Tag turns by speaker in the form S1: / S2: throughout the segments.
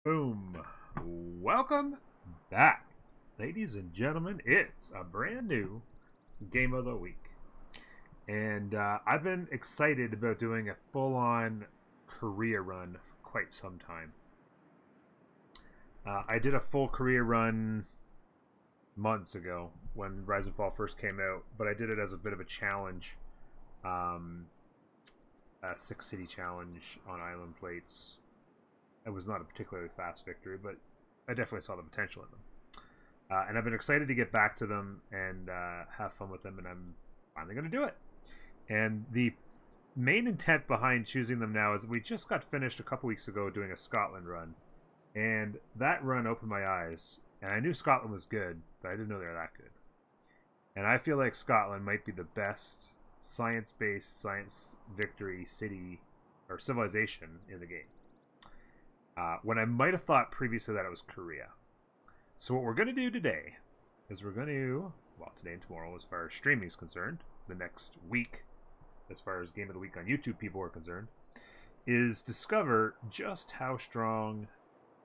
S1: Boom. Welcome back, ladies and gentlemen. It's a brand new game of the week. And I've been excited about doing a full-on Korea run for quite some time. I did a full Korea run months ago when Rise and Fall first came out, but I did it as a bit of a challenge. A 6-city challenge on island plates. It was not a particularly fast victory, but I definitely saw the potential in them. And I've been excited to get back to them and have fun with them, and I'm finally going to do it. And the main intent behind choosing them now is we just got finished a couple weeks ago doing a Scotland run, and that run opened my eyes. And I knew Scotland was good, but I didn't know they were that good. And I feel like Scotland might be the best science-based science victory city or civilization in the game. When I might have thought previously that it was Korea. So what we're going to do today is we're going to, well, today and tomorrow as far as streaming is concerned, the next week as far as Game of the Week on YouTube people are concerned, is discover just how strong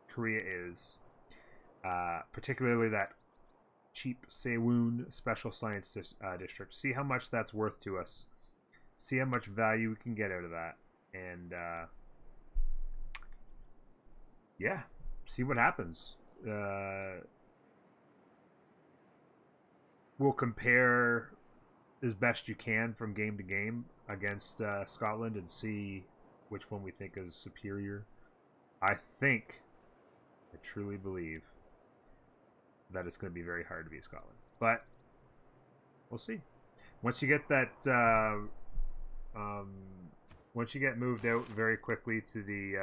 S1: Korea is, particularly that cheap Seowon Special Science District. See how much that's worth to us. See how much value we can get out of that. And, yeah, see what happens. We'll compare as best you can from game to game against Scotland and see which one we think is superior. I truly believe that it's going to be very hard to beat Scotland, but we'll see. Once you get that, once you get moved out very quickly to the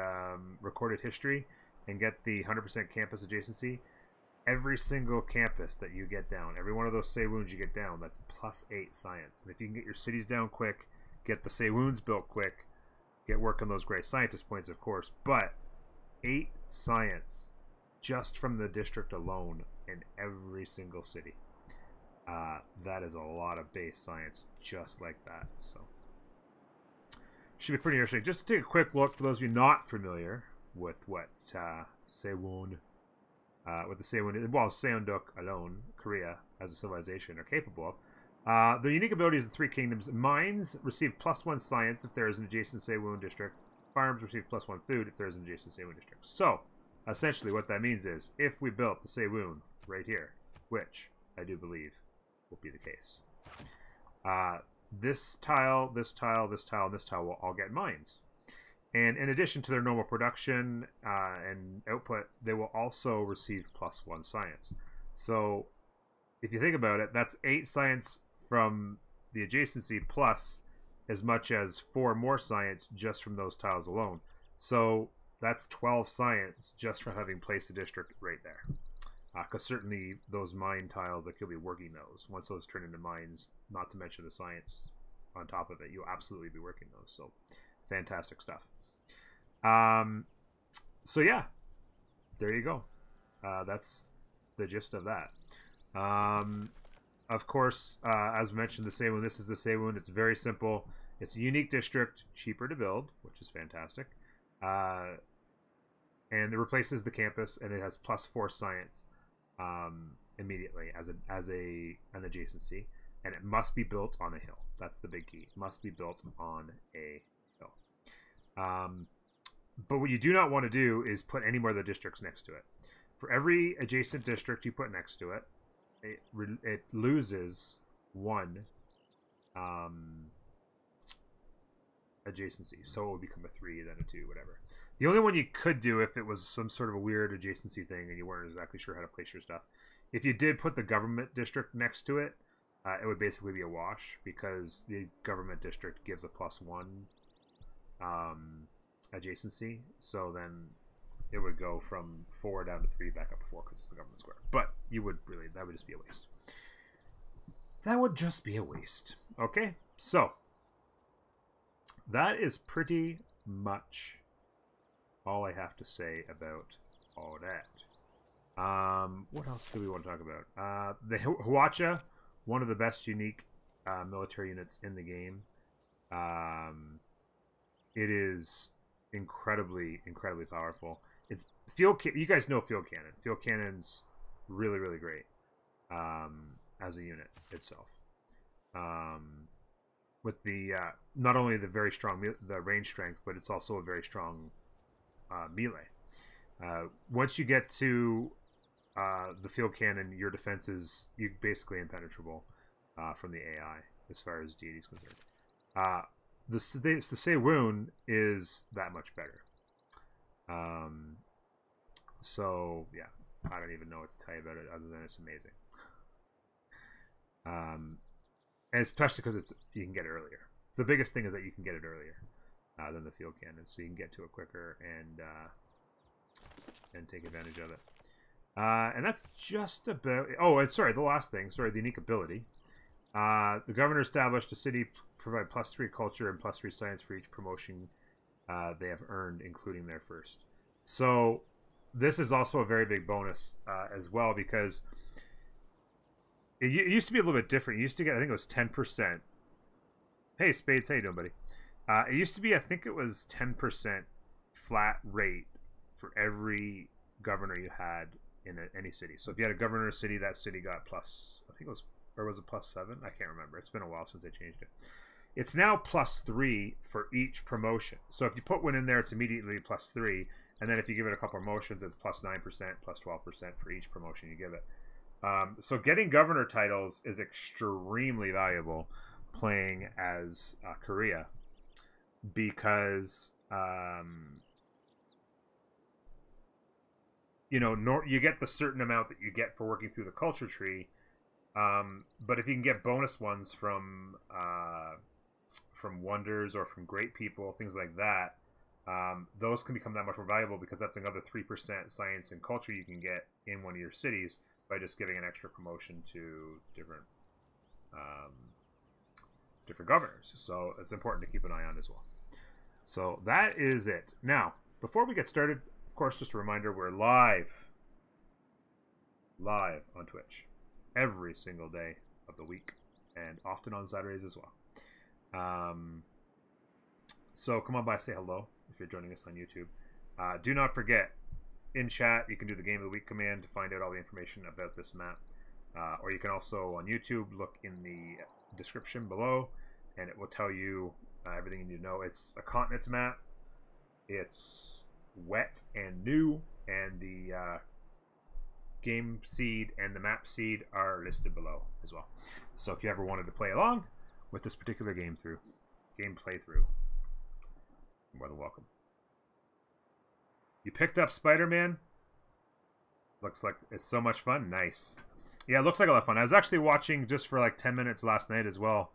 S1: recorded history and get the 100% campus adjacency, every single campus that you get down, every one of those Seowons you get down, that's +8 science. And if you can get your cities down quick, get the Seowons built quick, get work on those great scientist points, of course, but 8 science just from the district alone in every single city. That is a lot of base science just like that. So should be pretty interesting. Just to take a quick look for those of you not familiar with what Seowon, with the Seowon, well, Seondeok alone, Korea as a civilization are capable of. The unique abilities of the three kingdoms: mines receive +1 science if there is an adjacent Seowon district. Farms receive +1 food if there is an adjacent Seowon district. So, essentially, what that means is if we built the Seowon right here, which I do believe will be the case, this tile, this tile, this tile, and this tile will all get mines. And in addition to their normal production and output, they will also receive +1 science. So if you think about it, that's 8 science from the adjacency plus as much as 4 more science just from those tiles alone. So that's 12 science just from having placed a district right there. Because certainly those mine tiles, like you'll be working those. Once those turn into mines, not to mention the science on top of it, you'll absolutely be working those. So fantastic stuff. So yeah, there you go. That's the gist of that. Of course, as mentioned, the Seowon, this is the Seowon. It's very simple. It's a unique district, cheaper to build, which is fantastic. And it replaces the campus, and it has +4 science immediately as an adjacency, and it must be built on a hill. That's the big key. It must be built on a hill. But what you do not want to do is put any more of the districts next to it. For every adjacent district you put next to it, it loses 1 adjacency. So it would become a 3, then a 2, whatever. The only one you could do if it was some sort of a weird adjacency thing and you weren't exactly sure how to place your stuff, if you did put the government district next to it, it would basically be a wash because the government district gives a +1 adjacency. So then it would go from 4 down to 3 back up to 4 because it's the government square. But you would really, that would just be a waste. That would just be a waste. Okay, so that is pretty much all I have to say about all that. What else do we want to talk about? The Hwacha, one of the best unique military units in the game. It is incredibly powerful. It's You guys know field cannon. Field cannon's really, really great as a unit itself. With the not only the very strong the range strength, but it's also a very strong melee. Once you get to the field cannon, your defense is basically impenetrable from the AI as far as Deity is concerned. The Seowon is that much better. So yeah, I don't even know what to tell you about it other than it's amazing. And especially because you can get it earlier. The biggest thing is that you can get it earlier than the field cannon, so you can get to it quicker and take advantage of it. And that's just about. Oh, and sorry, the last thing. Sorry, the unique ability. The governor established a city provide +3 culture and +3 science for each promotion they have earned, including their first. So this is also a very big bonus as well, because it used to be a little bit different. You used to get, I think it was 10%. Hey, Spades, how you doing, buddy? It used to be, I think it was 10% flat rate for every governor you had in any city. So if you had a governor in a city, that city got plus, I think it was, or was it +7? I can't remember. It's been a while since they changed it. It's now +3 for each promotion. So if you put one in there, it's immediately +3. And then if you give it a couple promotions, it's +9%, +12% for each promotion you give it. So getting governor titles is extremely valuable playing as Korea, because you know, you get the certain amount that you get for working through the culture tree, but if you can get bonus ones from wonders or from great people, things like that, those can become that much more valuable, because that's another 3% science and culture you can get in one of your cities by just giving an extra promotion to different governors. So it's important to keep an eye on as well. So that is it. Now, before we get started, of course, just a reminder, we're live on Twitch every single day of the week, and often on Saturdays as well. So come on by, say hello if you're joining us on YouTube. Do not forget, in chat you can do the Game of the Week command to find out all the information about this map, or you can also on YouTube look in the description below and it will tell you everything you need to know. It's a continents map, it's wet and new, and the game seed and the map seed are listed below as well. So if you ever wanted to play along with this particular game playthrough, you're more than welcome. You picked up Spider-Man. Looks like it's so much fun. Nice. Yeah, it looks like a lot of fun. I was actually watching just for like 10 minutes last night as well.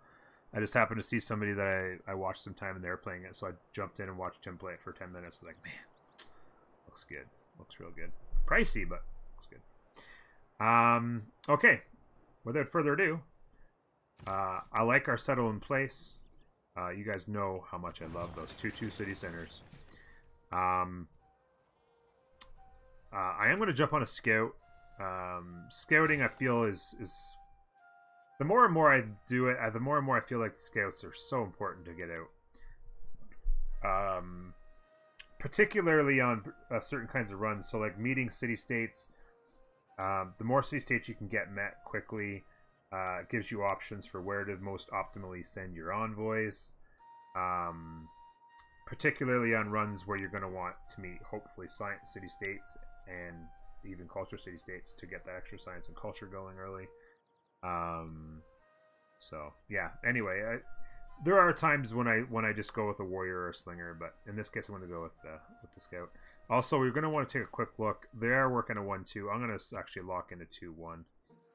S1: I just happened to see somebody that I watched some time and they were playing it, so I jumped in and watched him play it for 10 minutes. I was like, man, looks good. Looks real good. Pricey, but looks good. Okay. Without further ado, I like our settle in place. You guys know how much I love those 2-2 city centers. I am going to jump on a scout. Scouting, I feel, is the more and more I do it, the more and more I feel like scouts are so important to get out. Particularly on certain kinds of runs. So like meeting city-states. The more city-states you can get met quickly, it gives you options for where to most optimally send your envoys. Particularly on runs where you're going to want to meet, hopefully, science city-states and even culture city-states to get that extra science and culture going early. So yeah. Anyway, there are times when I just go with a warrior or a slinger, but in this case, I'm going to go with the scout. Also, we're going to want to take a quick look. They are working a 1-2. I'm going to actually lock in a 2-1.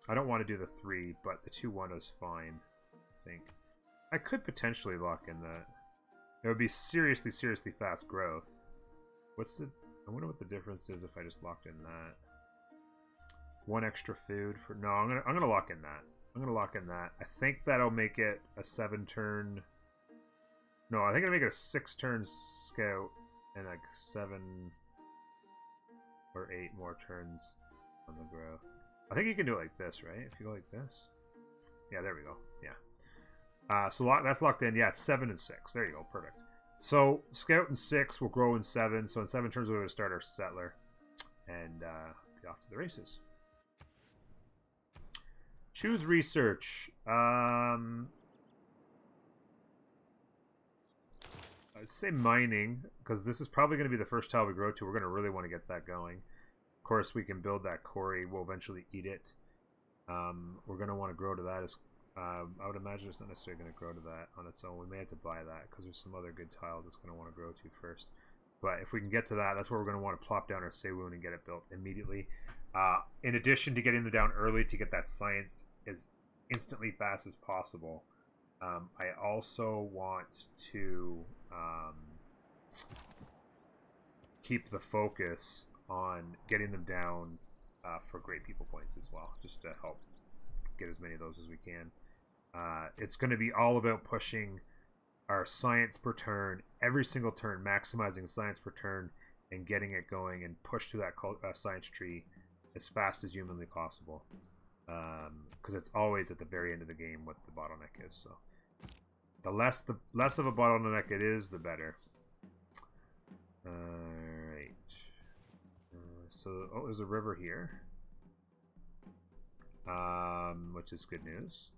S1: I don't want to do the 3, but the 2-1 is fine. I think I could potentially lock in that. It would be seriously fast growth. I wonder what the difference is if I just locked in that. 1 extra food for... No, I'm gonna lock in that. I'm gonna lock in that. I think that'll make it a 7-turn... No, I think it'll make it a 6-turn scout and like 7 or 8 more turns on the growth. I think you can do it like this, right? If you go like this. Yeah, there we go. Yeah. So that's locked in. Yeah, it's 7 and 6. There you go. Perfect. So Scout and 6 will grow in 7. So in 7 turns, we're going to start our Settler. and be off to the races. Choose research. I'd say mining, because this is probably going to be the first tile we grow to. We're going to really want to get that going. Of course, we can build that quarry. We'll eventually eat it. We're going to want to grow to that. I would imagine it's not necessarily going to grow to that on its own. We may have to buy that because there's some other good tiles it's going to want to grow to first. But if we can get to that, that's where we're going to want to plop down our Seowon and get it built immediately. In addition to getting them down early to get that science as instantly fast as possible, I also want to keep the focus on getting them down for great people points as well, just to help get as many of those as we can. It's going to be all about pushing our science per turn, every single turn, maximizing science per turn and getting it going and push through that science tree as fast as humanly possible. Because it's always at the very end of the game what the bottleneck is. So the less of a bottleneck it is, the better. Alright. So, there's a river here. Which is good news.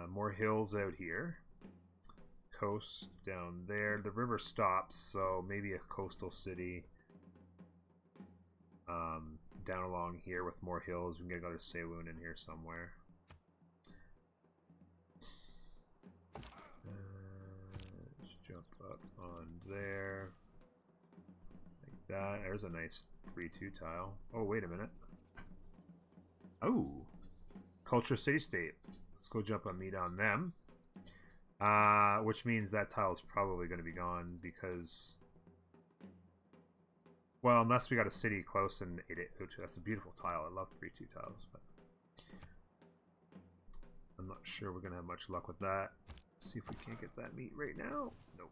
S1: More hills out here. Coast down there. The river stops, so maybe a coastal city down along here with more hills. We can get another Seowon in here somewhere. Let's jump up on there. Like that. There's a nice 3-2 tile. Oh, wait a minute. Oh! Culture City-State. Let's go jump a meet on them. Which means that tile is probably going to be gone because... Well, unless we got a city close and 8-8-2. That's a beautiful tile. I love 3-2 tiles, but... I'm not sure we're going to have much luck with that. Let's see if we can't get that meat right now. Nope.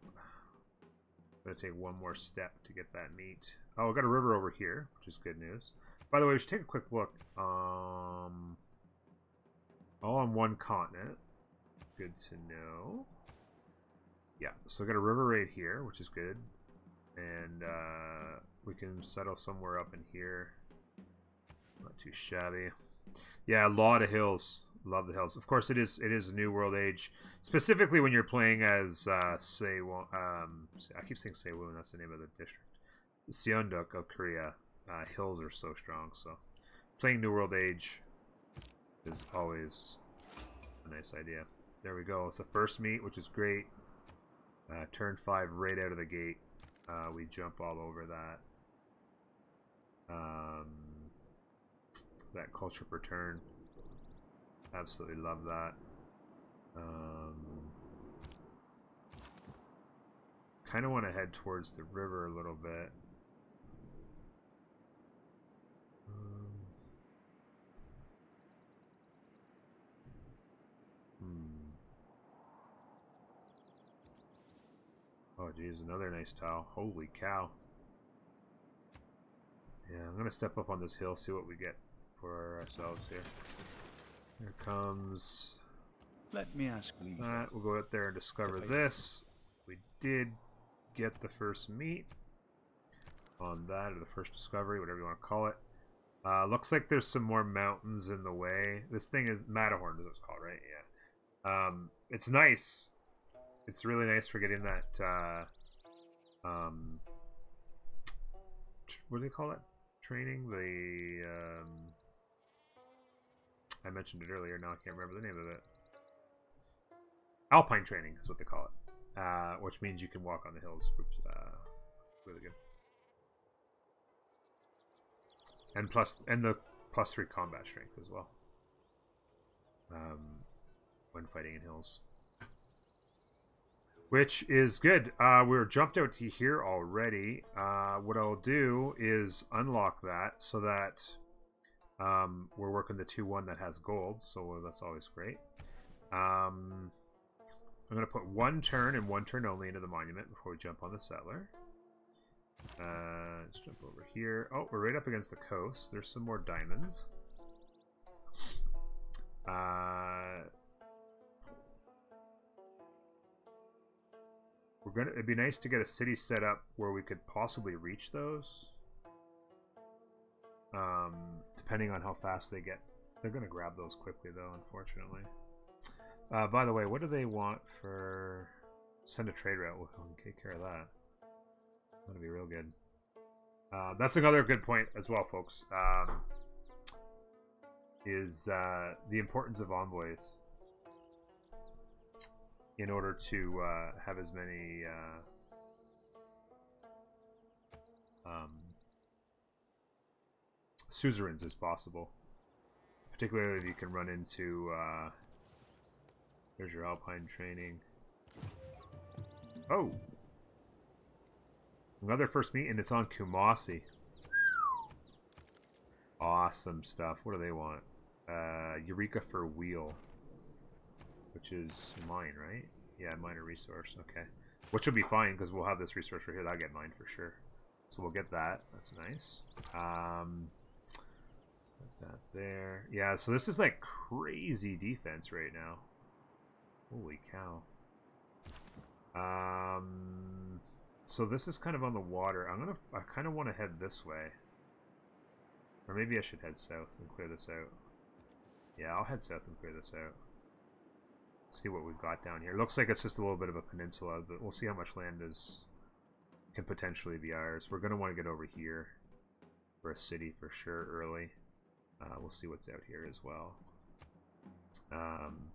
S1: Gonna take one more step to get that meat. Oh, we got a river over here, which is good news. By the way, we should take a quick look. All on one continent. Good to know. Yeah, so we got a river right here, which is good. And we can settle somewhere up in here. Not too shabby. Yeah, a lot of hills. Love the hills. Of course, it is a new world age. Specifically when you're playing as Seowon. I keep saying Seowon. That's the name of the district. Seondeok of Korea. Hills are so strong. So playing new world age is always a nice idea. There we go. It's the first meet, which is great. Turn 5 right out of the gate. We jump all over that. That culture per turn. Absolutely love that. Kind of want to head towards the river a little bit. Oh geez, another nice tile. Holy cow. Yeah, I'm gonna step up on this hill, see what we get for ourselves here. Here comes...
S2: Let me ask leave.
S1: We'll go out there and discover this. We did get the first meat on that, or the first discovery, whatever you want to call it. Looks like there's some more mountains in the way. This thing is Matterhorn, is what it's called, right? Yeah. It's nice. It's really nice for getting that, what do they call it? Training? The, I mentioned it earlier, now I can't remember the name of it. Alpine training is what they call it. Which means you can walk on the hills. Really good. And the +3 combat strength as well. When fighting in hills. Which is good. We're jumped out to here already. What I'll do is unlock that so that we're working the 2-1 that has gold. So that's always great. I'm going to put 1 turn and 1 turn only into the monument before we jump on the settler. Let's jump over here. Oh, we're right up against the coast. There's some more diamonds. It'd be nice to get a city set up where we could possibly reach those. depending on how fast they get. They're going to grab those quickly, though, unfortunately. By the way, what do they want for... Send a trade route. We'll take care of that. That'll be real good. That's another good point as well, folks. Is the importance of envoys in order to have as many suzerains as possible. Particularly if you can run into... there's your Alpine training. Oh! Another first meet, and it's on Kumasi. Awesome stuff. What do they want? Eureka for wheel. Which is mine, right? Yeah, minor resource. Okay. Which will be fine, because we'll have this resource right here. That'll get mined for sure. So we'll get that. That's nice. Put that there. Yeah, so this is like crazy defense right now. Holy cow. So this is kind of on the water. I kind of want to head this way. Or maybe I should head south and clear this out. Yeah, I'll head south and clear this out. See what we've got down here. Looks like it's just a little bit of a peninsula, but we'll see how much land can potentially be ours. We're going to want to get over here for a city for sure early. We'll see what's out here as well.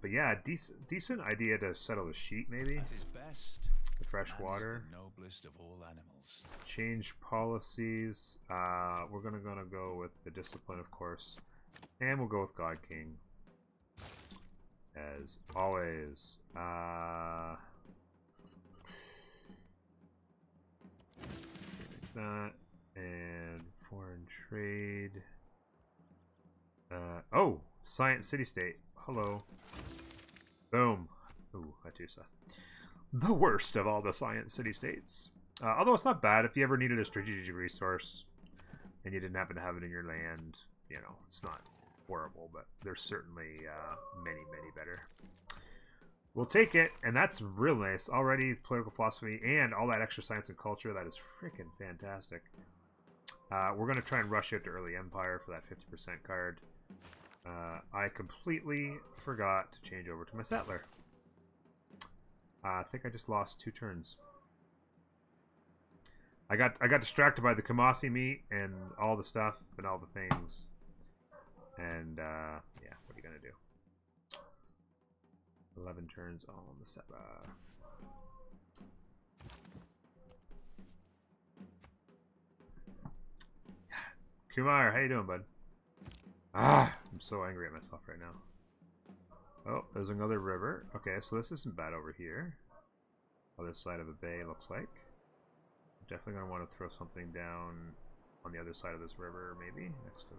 S1: But yeah, decent idea to settle the sheep, maybe.
S2: At his best,
S1: the fresh water.
S2: The noblest of all animals.
S1: Change policies. We're gonna go with the discipline, of course, and we'll go with God King as always. Like that, and foreign trade. Oh, science city-state. Hello. Boom. Ooh, Atusa. The worst of all the science city-states. Although it's not bad. If you ever needed a strategic resource and you didn't happen to have it in your land, you know, it's not horrible, but there's certainly many, many better. We'll take it, and that's real nice. Already political philosophy and all that extra science and culture. That is freaking fantastic. We're going to try and rush out to early empire for that 50% card. I completely forgot to change over to my settler. I think I just lost 2 turns. I got distracted by the Kumasi meat and all the stuff and all the things. And yeah, what are you gonna do? 11 turns on the settler. Kumar, how you doing, bud? Ah, I'm so angry at myself right now. Oh, there's another river. Okay, so this isn't bad over here. Other side of a bay, looks like. Definitely going to want to throw something down on the other side of this river, maybe, next to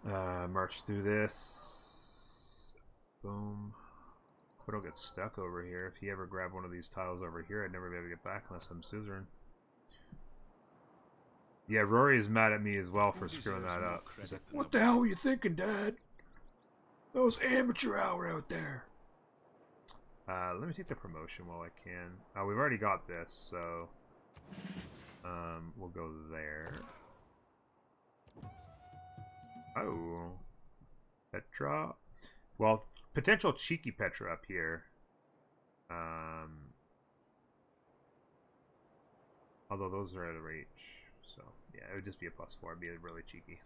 S1: that. March through this. Boom. Hope I don't get stuck over here. If he ever grabbed one of these tiles over here, I'd never be able to get back unless I'm suzerain. Yeah, Rory is mad at me as well for screwing that up. He's like, what the hell were you thinking, Dad? That was amateur hour out there. Let me take the promotion while I can. We've already got this, so we'll go there. Oh, Petra. Well, potential cheeky Petra up here. Although those are out of reach, so yeah, it would just be a +4. It'd be really cheeky.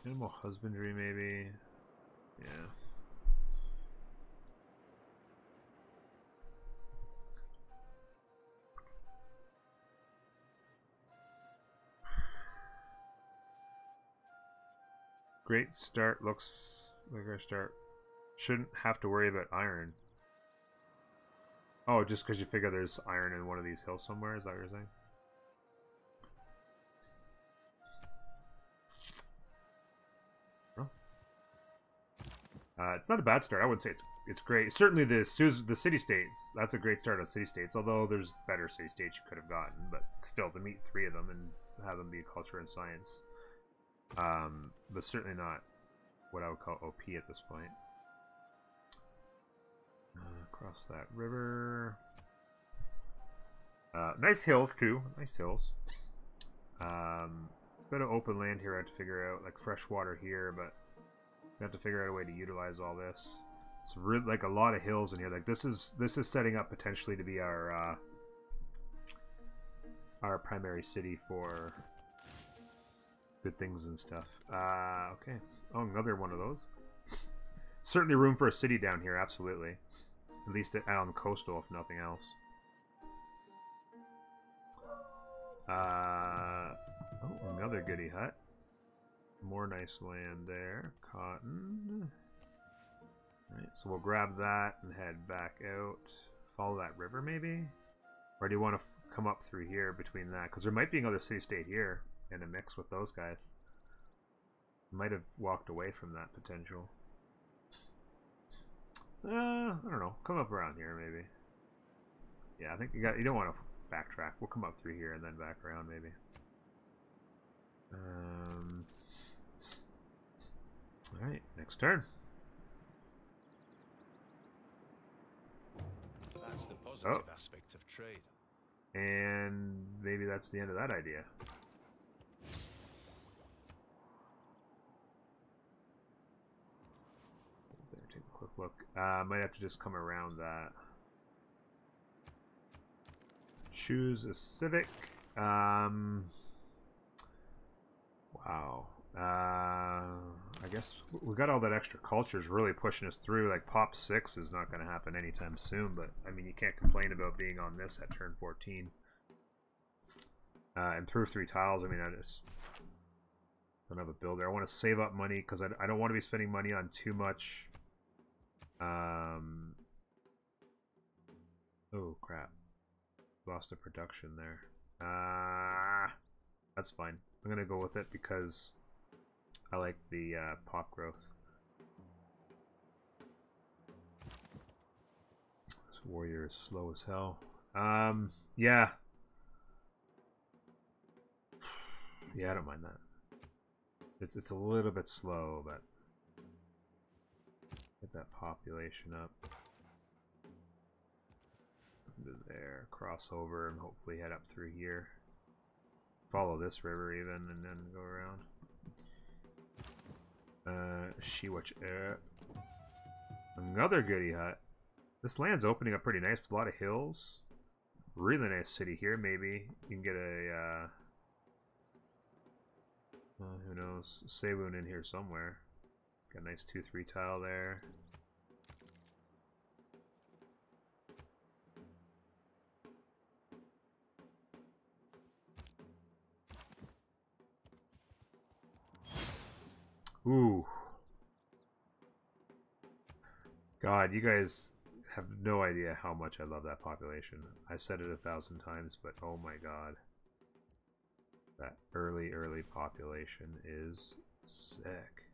S1: Animal husbandry, maybe. Yeah. Great start. Looks like our start. Shouldn't have to worry about iron. Oh, just because you figure there's iron in one of these hills somewhere? Is that what you're saying? It's not a bad start. I wouldn't say it's great. Certainly the city-states, that's a great start on city-states, although there's better city-states you could have gotten, but still, to meet 3 of them and have them be culture and science. But certainly not what I would call OP at this point. Cross that river. Nice hills too. Nice hills. Bit of open land here I have to figure out, like fresh water here, but we have to figure out a way to utilize all this. It's really like a lot of hills in here. Like this is setting up potentially to be our primary city for good things and stuff. Okay. Oh, another one of those. Certainly room for a city down here, absolutely. At least on the coastal, if nothing else. Oh, another goody hut. More nice land there. Cotton. Alright, so we'll grab that and head back out. Follow that river, maybe? Or do you want to come up through here between that? Because there might be another city-state here in a mix with those guys. Might have walked away from that potential. I don't know. Come up around here, maybe. Yeah, I think you don't want to backtrack. We'll come up through here and then back around, maybe. Alright, next turn.
S2: That's the positive aspect of trade.
S1: And maybe that's the end of that idea. There, take a quick look. Might have to just come around that. Choose a civic. Wow. I guess we got all that extra cultures really pushing us through. Like Pop 6 is not going to happen anytime soon, but I mean, you can't complain about being on this at turn 14. Improve 3 tiles. I mean, I just don't have a builder. I want to save up money because I don't want to be spending money on too much. Oh, crap. Lost a production there. That's fine. I'm going to go with it because I like the pop growth. This warrior is slow as hell. Yeah. Yeah, I don't mind that. It's a little bit slow, but get that population up. Into there, cross over, and hopefully head up through here. Follow this river even, and then go around. Another goody hut. This land's opening up pretty nice with a lot of hills. Really nice city here. Maybe you can get a who knows, Sewon in here somewhere. Got a nice 2-3 tile there. Ooh. God, you guys have no idea how much I love that population. I've said it 1,000 times, but oh my god. That early population is sick.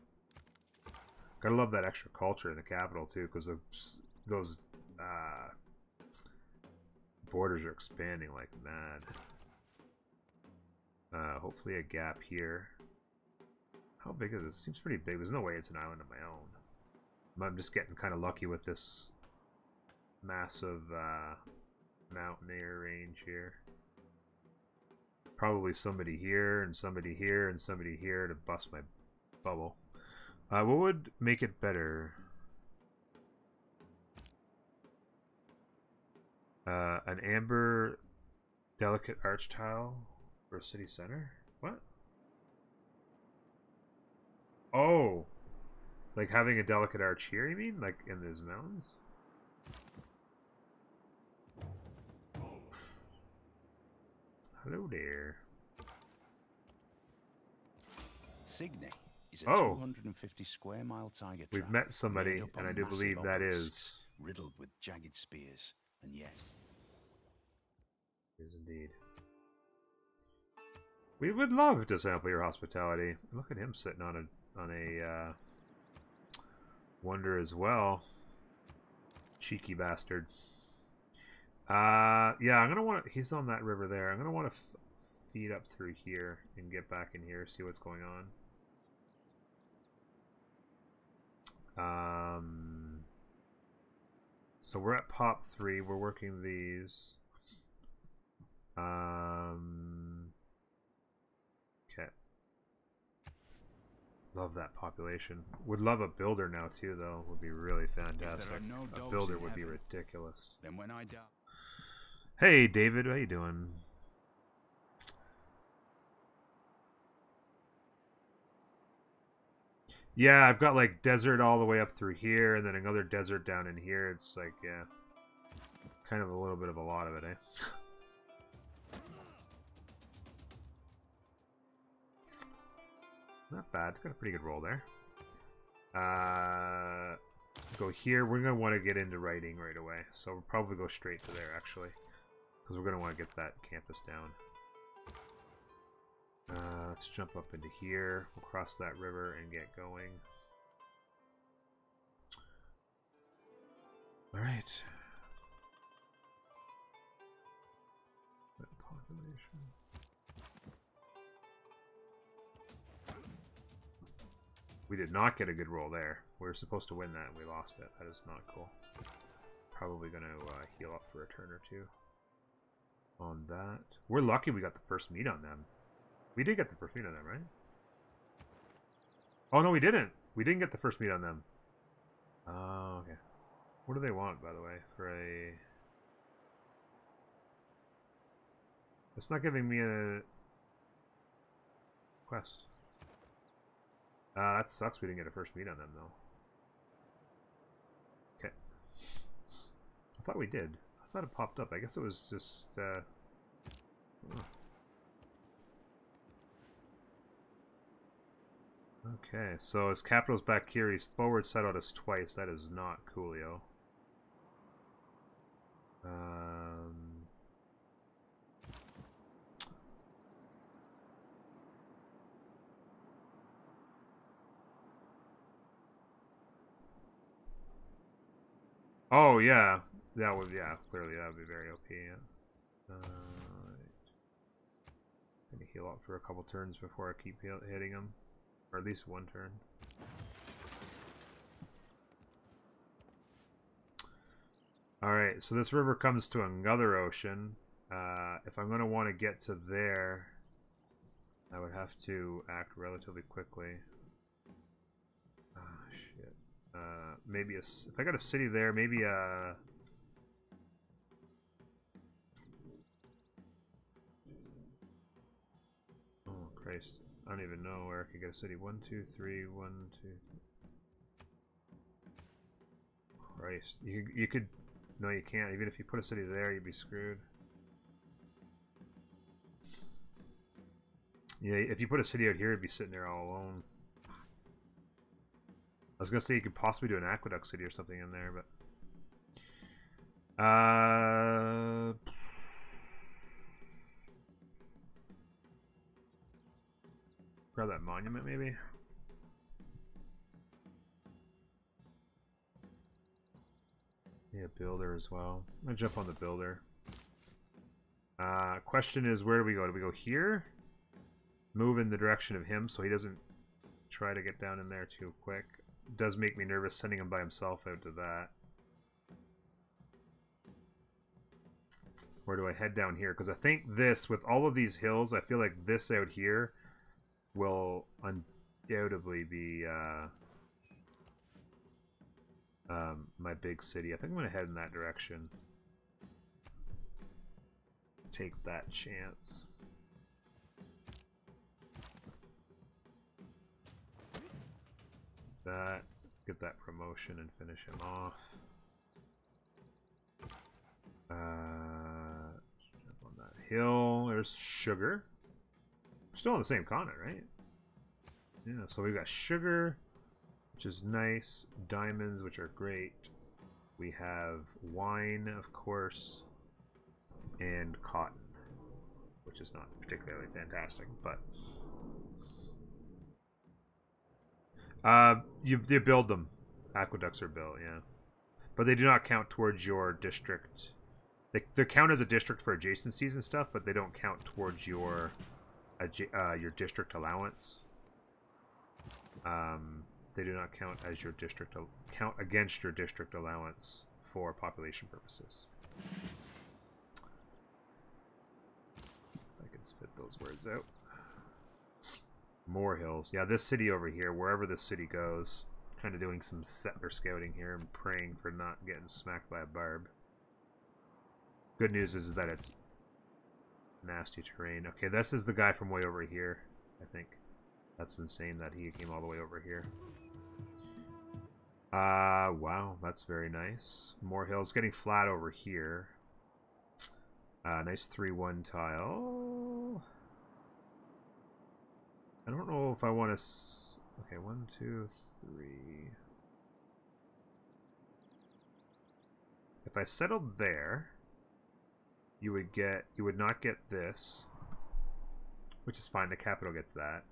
S1: Gotta love that extra culture in the capital too, because those borders are expanding like mad. Hopefully a gap here. How big is it? Seems pretty big. There's no way it's an island of my own. I'm just getting kind of lucky with this massive mountaineer range here. Probably somebody here, and somebody here, and somebody here to bust my bubble. What would make it better? An amber delicate arch tile for a city center? What? Oh! Like having a delicate arch here, you mean? Like in these mountains? Hello there.
S2: Signy is a 250 square mile tiger trap.
S1: We've met somebody, and I do believe that is
S2: riddled with jagged spears, and yet
S1: is indeed. We would love to sample your hospitality. Look at him sitting on a wonder as well. Cheeky bastard. Yeah, I'm gonna want. He's on that river there. I'm gonna want to feed up through here and get back in here, see what's going on. So we're at pop 3. We're working these. Okay. Love that population. Would love a builder now too, though. Would be really fantastic.
S2: No
S1: a builder would be ridiculous.
S2: Then when I die.
S1: Hey, David, how you doing? Yeah, I've got like desert all the way up through here, and then another desert down in here. It's like, yeah, kind of a little bit of a lot of it, eh? Not bad. It's got a pretty good roll there. Go here. We're going to want to get into writing right away. So we'll probably go straight to there, actually. Because we're going to want to get that campus down. Let's jump up into here. We'll cross that river and get going. Alright. Population. We did not get a good roll there. We were supposed to win that and we lost it. That is not cool. Probably going to heal up for a turn or two on that. We're lucky we got the first meet on them. We did get the first meet on them, right? Oh, no, we didn't. We didn't get the first meet on them. Oh, okay. What do they want, by the way, for a... It's not giving me a quest. That sucks we didn't get a first meet on them, though. Okay. I thought we did. I thought it popped up. I guess it was just... oh. Okay, so his capital's back here. He's forward settled us twice. That is not coolio. Oh, yeah. That would, yeah, clearly that would be very OP, yeah. Right. Gonna heal up for a couple turns before I keep hitting him. Or at least one turn. Alright, so this river comes to another ocean. If I'm going to want to get to there, I would have to act relatively quickly. Ah, shit. Maybe if I got a city there, maybe a... Oh, Christ. I don't even know where I could get a city. 1, 2, 3, 1, 2, 3. Christ. You could... No, you can't. Even if you put a city there, you'd be screwed. Yeah, if you put a city out here, it'd be sitting there all alone. I was gonna say you could possibly do an aqueduct city or something in there, but... Grab that monument, maybe? Yeah, builder as well. I'm gonna jump on the builder. Question is, where do we go? Do we go here? Move in the direction of him so he doesn't try to get down in there too quick. It does make me nervous sending him by himself out to that. Or do I head down here? Because I think this, with all of these hills, I feel like this out here will undoubtedly be my big city. I think I'm going to head in that direction. Take that chance. That, get that promotion and finish him off. Jump on that hill. There's sugar. We're still on the same continent, right? Yeah, so we've got sugar, which is nice. Diamonds, which are great. We have wine, of course, and cotton, which is not particularly fantastic, but you build them. Aqueducts are built, yeah, but they do not count towards your district. They count as a district for adjacencies and stuff, but they don't count towards your district allowance. They do not count as your district, count against your district allowance for population purposes. can spit those words out. More hills. Yeah, this city over here, wherever this city goes, kind of doing some settler scouting here and praying for not getting smacked by a barb. Good news is that it's nasty terrain. Okay, this is the guy from way over here, I think. That's insane that he came all the way over here. Wow, that's very nice. More hills. Getting flat over here. Nice 3-1 tile. I don't know if I want to... Okay, 1, 2, 3... If I settled there, you would not get this, which is fine, the capital gets that.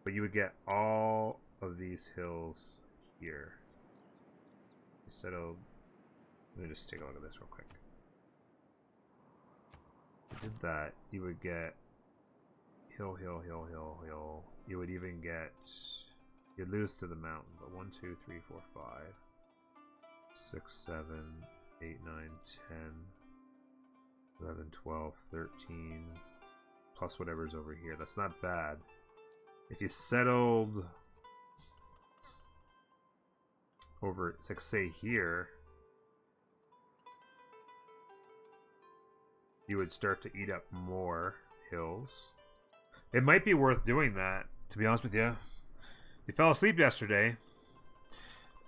S1: But you would get all of these hills here. You settled... Let me just take a look at this real quick. If you did that, you would get hill, hill, hill, hill, hill. You would even get... You'd lose to the mountain, but 1, 2, 3, 4, 5, 6, 7, 8, 9, 10, 11, 12, 13, plus whatever's over here. That's not bad. If you settled over, it's like say here, you would start to eat up more hills. It might be worth doing that, to be honest with you. You fell asleep yesterday.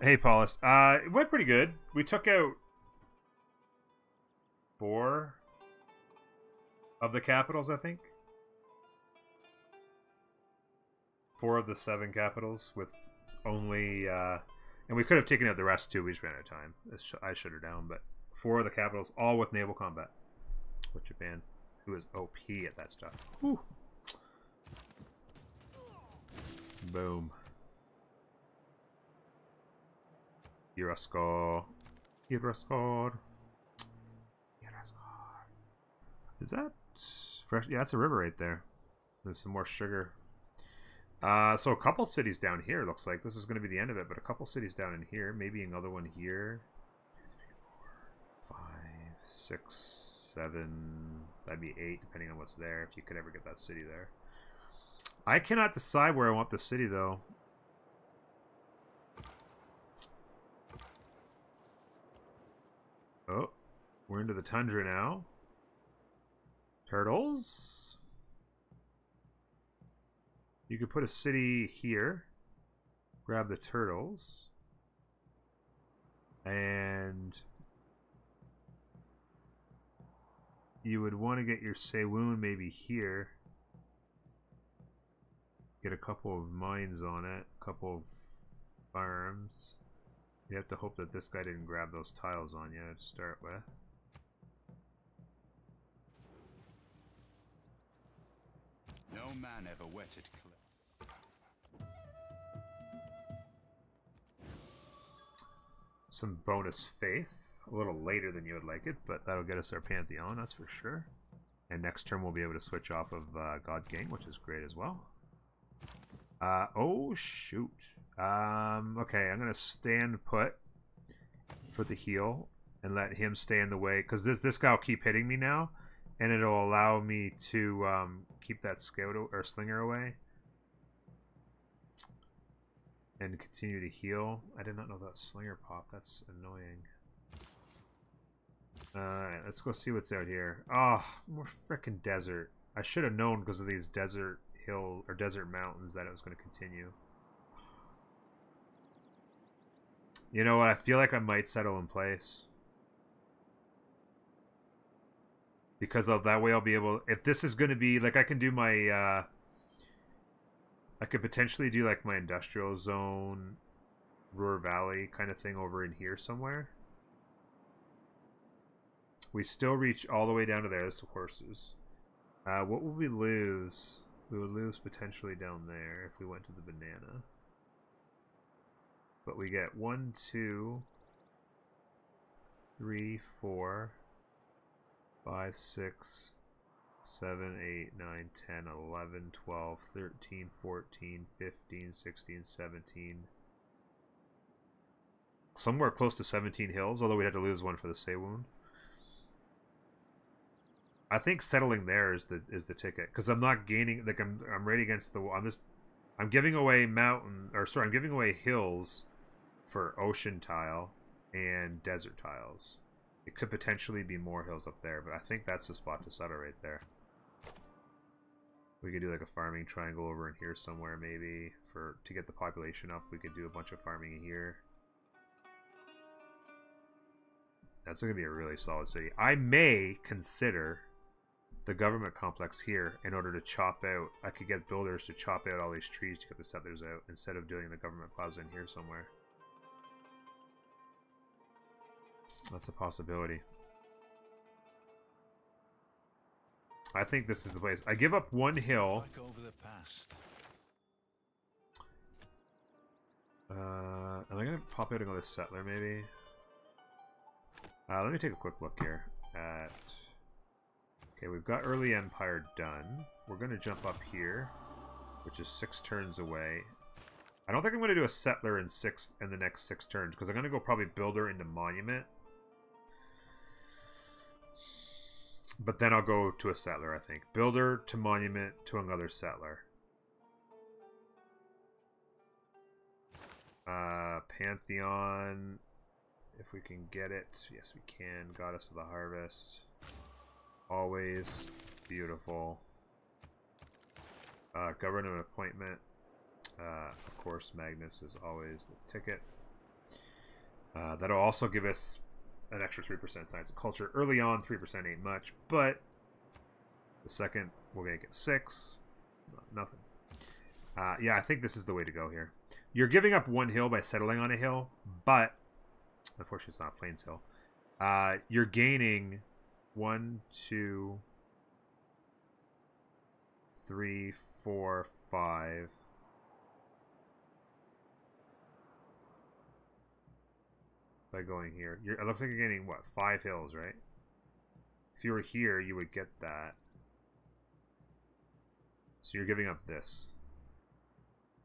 S1: Hey, Paulus. It went pretty good. We took out 4 of the capitals, I think. 4 of the 7 capitals with only... and we could have taken out the rest too. We just ran out of time. I shut her down. But 4 of the capitals, all with naval combat. With Japan, who is OP at that stuff. Whew. Boom. Euroscore. Euroscore. Euroscore. Is that fresh? Yeah, that's a river right there. There's some more sugar. So a couple cities down here, looks like. This is going to be the end of it, but a couple cities down in here. Maybe another one here. 5, 6, 7. That'd be 8, depending on what's there, if you could ever get that city there. I cannot decide where I want the city, though. Oh, we're into the tundra now. Turtles. You could put a city here. Grab the turtles. And you would want to get your Seowon maybe here. Get a couple of mines on it. A couple of farms. You have to hope that this guy didn't grab those tiles on you to start with.
S2: No man ever wetted clay.
S1: Some bonus faith. A little later than you would like it, but that'll get us our Pantheon, that's for sure. And next turn we'll be able to switch off of God King, which is great as well. Oh shoot. Okay, I'm gonna stand put for the heal and let him stay in the way, because this guy will keep hitting me now, and it'll allow me to keep that scout or slinger away and continue to heal. I did not know that slinger popped. That's annoying. Alright, let's go see what's out here. Oh, more frickin' desert. I should have known because of these desert hill or desert mountains that it was going to continue. You know what? I feel like I might settle in place. Because of that way I'll be able... If this is going to be... Like, I can do my... I could potentially do, like, my industrial zone, Ruhr Valley kind of thing over in here somewhere. We still reach all the way down to there. That's the horses. What would we lose? We would lose potentially down there if we went to the banana. But we get 1, 2, 3, 4, 5, 6, 7, 8, 9, 10, 11, 12, 13, 14, 15, 16, 17. Somewhere close to 17 hills, although we'd have to lose one for the Seowon. I think settling there is the ticket, because I'm not gaining, like I'm right against the wall. I'm giving away I'm giving away hills for ocean tile and desert tiles. It could potentially be more hills up there, but I think that's the spot to settle right there. We could do like a farming triangle over in here somewhere, maybe, to get the population up. We could do a bunch of farming in here. That's going to be a really solid city. I may consider the government complex here in order to chop out. I could get builders to chop out all these trees to get the settlers out instead of doing the government plaza in here somewhere. That's a possibility. I think this is the place. I give up one hill.
S2: Over the past.
S1: Am I going to pop out another settler, maybe? Let me take a quick look here at... Okay, we've got early empire done. We're going to jump up here, which is 6 turns away. I don't think I'm going to do a settler in the next 6 turns, because I'm going to go probably builder into monument. But then I'll go to a settler, I think. Builder to monument to another settler. Pantheon, if we can get it. Yes, we can. Goddess of the Harvest. Always beautiful. Government appointment. Of course, Magnus is always the ticket. That'll also give us an extra 3% science and culture. Early on, 3% ain't much, but the second we're going to get 6. No, nothing. Yeah, I think this is the way to go here. You're giving up one hill by settling on a hill, but unfortunately it's not a Plains Hill. You're gaining 1, 2, 3, 4, 5. By going here. It looks like you're getting, what, 5 hills, right? If you were here, you would get that. So you're giving up this.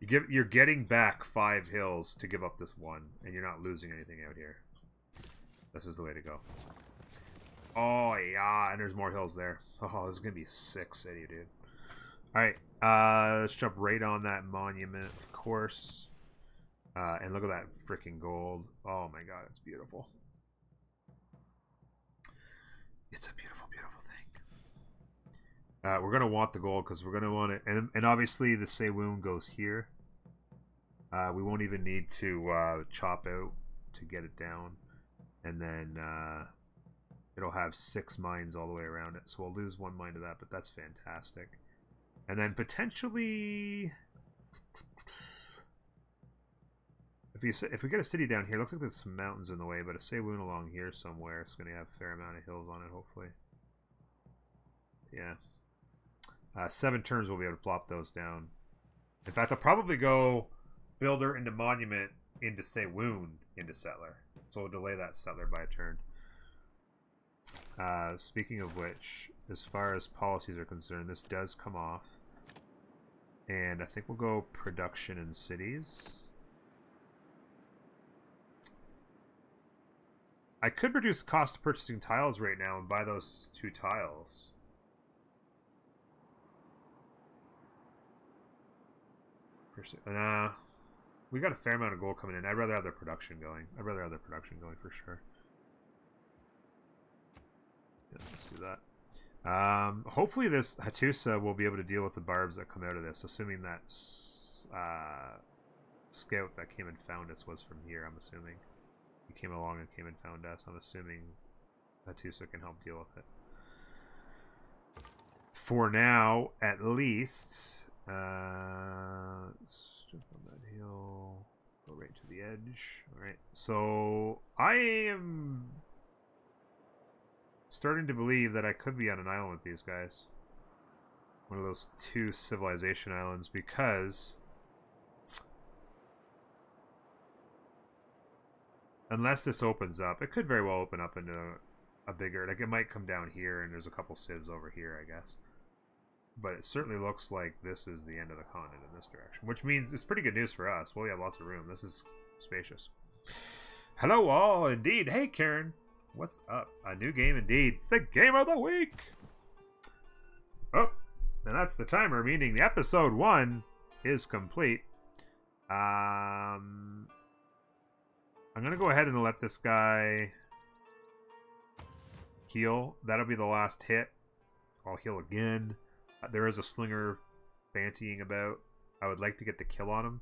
S1: You're getting back 5 hills to give up this one, and you're not losing anything out here. This is the way to go. Oh, yeah, and there's more hills there. Oh, this is going to be a sick city, dude. Alright, let's jump right on that monument, of course. And look at that freaking gold. Oh my god, it's beautiful. It's a beautiful, beautiful thing. We're going to want the gold because we're going to want it. And obviously the Seowon goes here. We won't even need to chop out to get it down. And then it'll have 6 mines all the way around it. So we'll lose 1 mine to that, but that's fantastic. And then potentially... If we get a city down here, it looks like there's some mountains in the way, but a Seowon along here somewhere is going to have a fair amount of hills on it, hopefully. Yeah. 7 turns we'll be able to plop those down. In fact, I'll probably go builder into monument into Seowon into settler. So we'll delay that settler by a turn. Speaking of which, as far as policies are concerned, this does come off. And I think we'll go production in cities. I could reduce cost of purchasing tiles right now and buy those 2 tiles. We got a fair amount of gold coming in. I'd rather have their production going. I'd rather have their production going for sure. Yeah, let's do that. Hopefully this Hattusa will be able to deal with the barbs that come out of this, assuming that scout that came and found us was from here, I'm assuming. He came along and came and found us. I'm assuming Hattusa can help deal with it. For now, at least. Let's jump on that hill. Go right to the edge. Alright, so I am starting to believe that I could be on an island with these guys. One of those 2 civilization islands, because unless this opens up, it could very well open up into a bigger, like it might come down here and there's a couple civs over here, I guess. But it certainly looks like this is the end of the continent in this direction, which means it's pretty good news for us. Well, we have lots of room. This is spacious. Hello all, indeed. Hey Karen, what's up? A new game indeed. It's the game of the week. And that's the timer, meaning the episode 1 is complete. I'm going to go ahead and let this guy heal. That'll be the last hit. I'll heal again. There is a slinger bantying about. I would like to get the kill on him.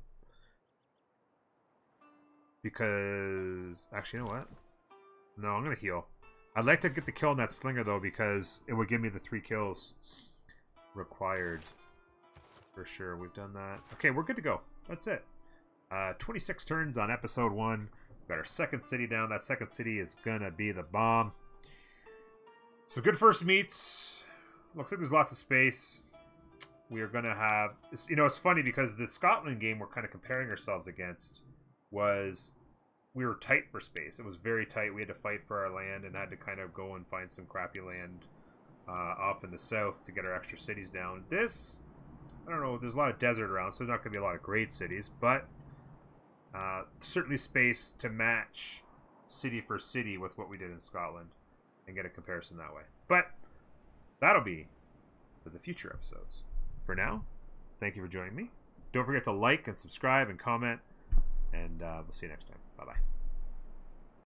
S1: Because... Actually, you know what? No, I'm going to heal. I'd like to get the kill on that slinger, though, because it would give me the 3 kills required. For sure, we've done that. Okay, we're good to go. That's it. 26 turns on episode 1. We've got our second city down. That second city is going to be the bomb. So good first meets. Looks like there's lots of space. We are going to have... You know, it's funny because the Scotland game we're kind of comparing ourselves against was... We were tight for space. It was very tight. We had to fight for our land and had to kind of go and find some crappy land off in the south to get our extra cities down. This, I don't know, there's a lot of desert around, so there's not going to be a lot of great cities, but certainly space to match city for city with what we did in Scotland and get a comparison that way. But that'll be for the future episodes. For now, thank you for joining me. Don't forget to like and subscribe and comment, and we'll see you next time. Bye-bye.